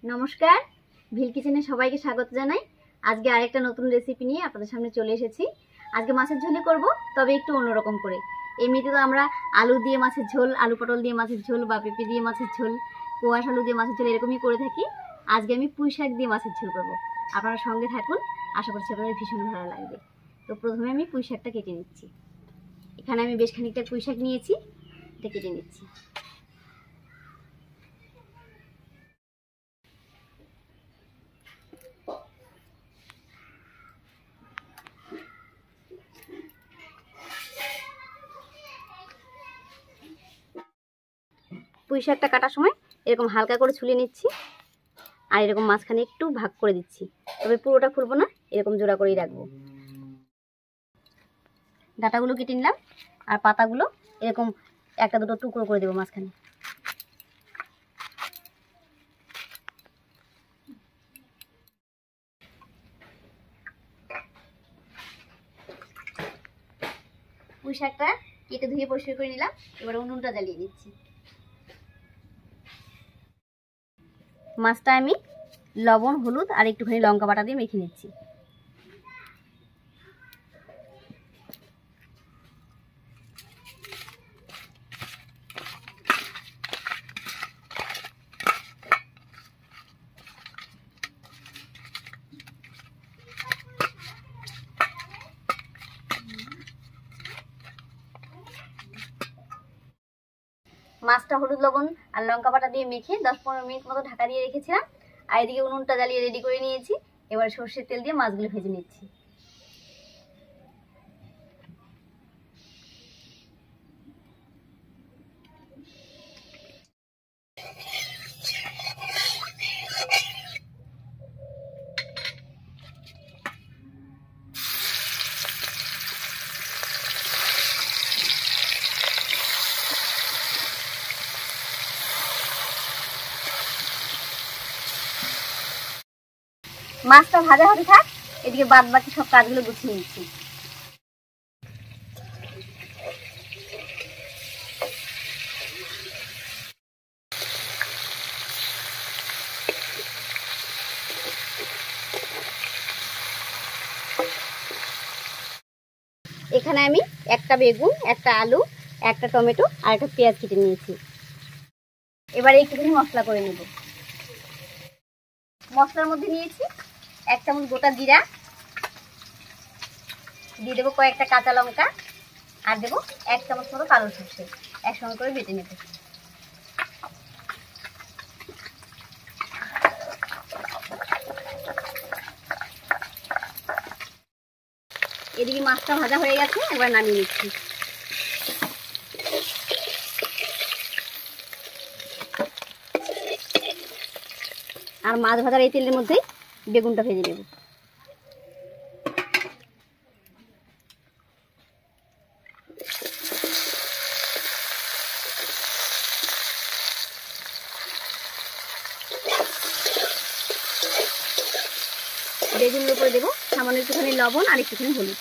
নমস্কার, ভিল কিচেনে সবাইকে স্বাগত জানাই। আজকে আরেকটা নতুন রেসিপি নিয়ে আপনাদের সামনে চলে এসেছি। আজকে মাছের ঝোলই করব, তবে একটু অন্যরকম করে। এমনিতে তো আমরা আলু দিয়ে মাছের ঝোল, আলু পটল দিয়ে মাছের ঝোল বা পেঁপে দিয়ে মাছের ঝোল, কোয়াশ আলু দিয়ে মাছের ঝোল এরকমই করে থাকি। আজকে আমি পুঁই শাক দিয়ে মাছের ঝোল করব। আপনারা সঙ্গে থাকুন, আশা করছি আপনাদের ভীষণ ভালো লাগবে। তো প্রথমে আমি পুঁই শাকটা কেটে নিচ্ছি। এখানে আমি বেশ খানিকটা পুঁই শাক নিয়েছি, এটা কেটে নিচ্ছি। পুঁই শাকটা কাটার সময় এরকম হালকা করে ছুলে নিচ্ছি, আর এরকম মাঝখানে একটু ভাগ করে দিচ্ছি, তবে পুরোটা খুলবো না, এরকম জোড়া করেই রাখবো। ডাঁটাগুলো কেটে নিলাম, আর পাতাগুলো এরকম একটা দুটো টুকরো করে দেবো মাঝখানে। পুঁই শাকটা কেটে ধুয়ে পরিষ্কার করে নিলাম, এবার উনুনটা জ্বালিয়ে দিচ্ছি। মাছটা আমি লবণ, হলুদ আর একটুখানি লঙ্কা বাটা দিয়ে মেখে নিচ্ছি। মাছটা হলুদ, লবণ আর লঙ্কা বাটা দিয়ে মেখে 10-15 মিনিট মতো ঢাকা দিয়ে রেখেছিলাম, আর এদিকে উনুনটা জ্বালিয়ে রেডি করে নিয়েছি। এবার সর্ষের তেল দিয়ে মাছগুলো ভেজে নিচ্ছি। মাছটা ভাজা হতে থাক, এদিকে বাদ বাকি সব কাজগুলো গুছিয়ে নিচ্ছি। এখানে আমি একটা বেগুন, একটা আলু, একটা টমেটো আর একটা পেঁয়াজ কেটে নিয়েছি। এবারে একটুখানি মশলা করে নেব। মশলার মধ্যে নিয়েছি 1 চামচ গোটা জিরা, দিয়ে দেবো কয়েকটা কাঁচা লঙ্কা, আর দেবো 1 চামচ মতো কালো সরষে, একসঙ্গে করে বেটে নেব। এদিকে মাছটা ভাজা হয়ে গেছে, এবার নামিয়ে নিচ্ছি। আর মাছ ভাজার এই তেলের মধ্যেই বেগুনটা ভেজে নেব। বেগুনের উপরে দেবো সামান্য একটুখানি লবণ আর একটুখানি হলুদ।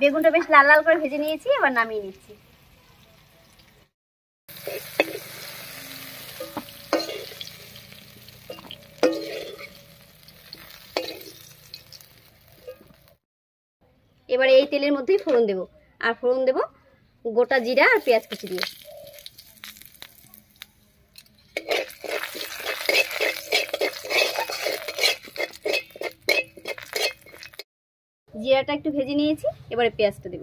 বেগুনটা বেশ লাল লাল করে ভেজে নিয়েছি, এবার নামিয়ে নিচ্ছি। এবারে এই তেলের মধ্যেই ফোড়ন দেব, আর ফোড়ন দেব গোটা জিরা আর পেঁয়াজ কুচি দিয়ে। জিরাটা একটু ভেজে নিয়েছি, এবারে পেঁয়াজটা দেব।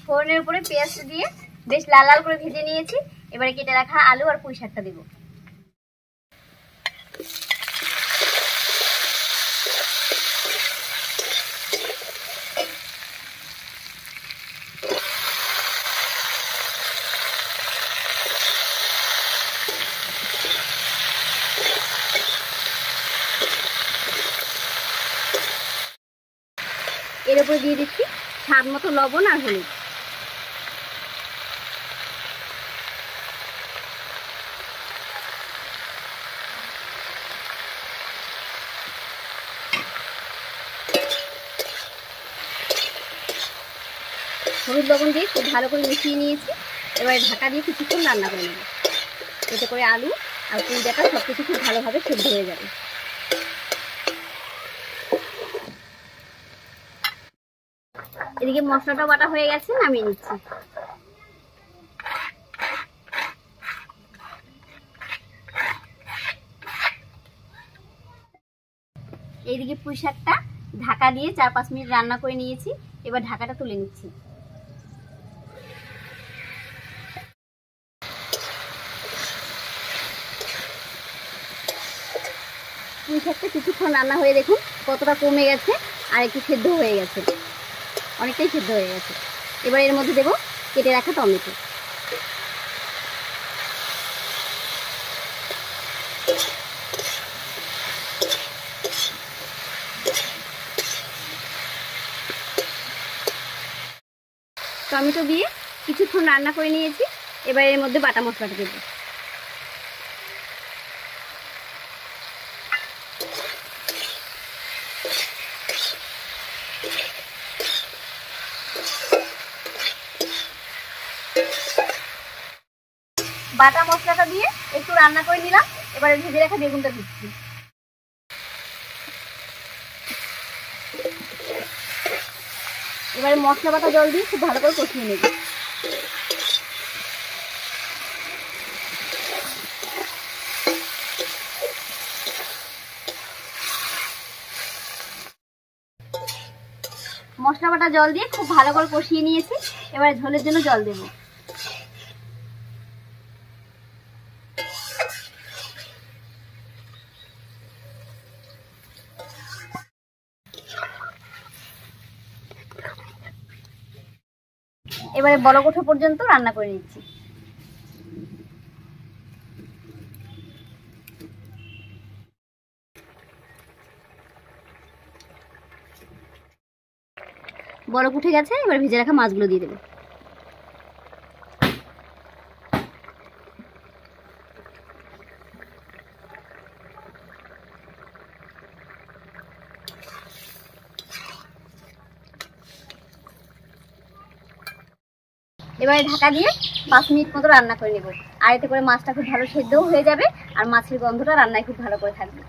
ফোড়নের উপরে পেঁয়াজটা দিয়ে বেশ লাল লাল করে ভেজে নিয়েছি, এবারে কেটে রাখা আলু আর পুঁই শাকটা দেব। এর উপরে দিয়ে দিচ্ছি স্বাদ মতো লবণ আর হলুদ। হলুদ লবণ দিয়ে খুব ভালো করে মিশিয়ে নিয়েছি। এবারে ঢাকা দিয়ে কিছুক্ষণ রান্না করে নেব, এতে করে আলু আর পুঁই ডাঁটা সব কিছু খুব ভালোভাবে সেদ্ধ হয়ে যাবে। এদিকে মশলাটা বাটা হয়ে গেছে, নামিয়ে নিচ্ছি। এইদিকে পুঁই শাকটা ঢাকা দিয়ে 4-5 মিনিট রান্না করে নিয়েছি। এবার ঢাকাটা তুলে নিচ্ছি। পুঁই শাকটা কিছুক্ষণ রান্না হয়ে দেখুন কতটা কমে গেছে আর একটু সেদ্ধ হয়ে গেছে, অনেকটাই সেদ্ধ হয়ে গেছে। এবার এর মধ্যে দেবো কেটে রাখা টমেটো। টমেটো দিয়ে কিছুক্ষণ রান্না করে নিয়েছি। এবার এর মধ্যে বাটা মশলাটা দেবো। বাটা মশলাটা দিয়ে একটু রান্না করে নিলাম। এবারে ভেজে রাখা বেগুনটা দিচ্ছি। এবারে মশলা বাটা জল দিয়ে খুব ভালো করে কষিয়ে নেব। মশলা বাটা জল দিয়ে খুব ভালো করে কষিয়ে নিয়েছি। এবারে ঝোলের জন্য জল দেব। এবারে বলক ওঠা পর্যন্ত রান্না করে নিচ্ছি। বলক উঠে গেছে, এবার ভেজে রাখা মাছগুলো দিয়ে দেবো। এবারে ঢাকা দিয়ে 5 মিনিট মতো রান্না করে নেব। আর এতে করে মাছটা খুব ভালো সেদ্ধও হয়ে যাবে আর মাছের গন্ধটা রান্নায় খুব ভালো করে থাকবে।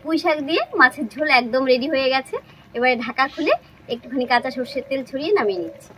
পুঁই শাক দিয়ে মাছের ঝোল একদম রেডি হয়ে গেছে। এবারে ঢাকা খুলে একটুখানি কাঁচা সর্ষের তেল ছড়িয়ে নামিয়ে নিচ্ছি।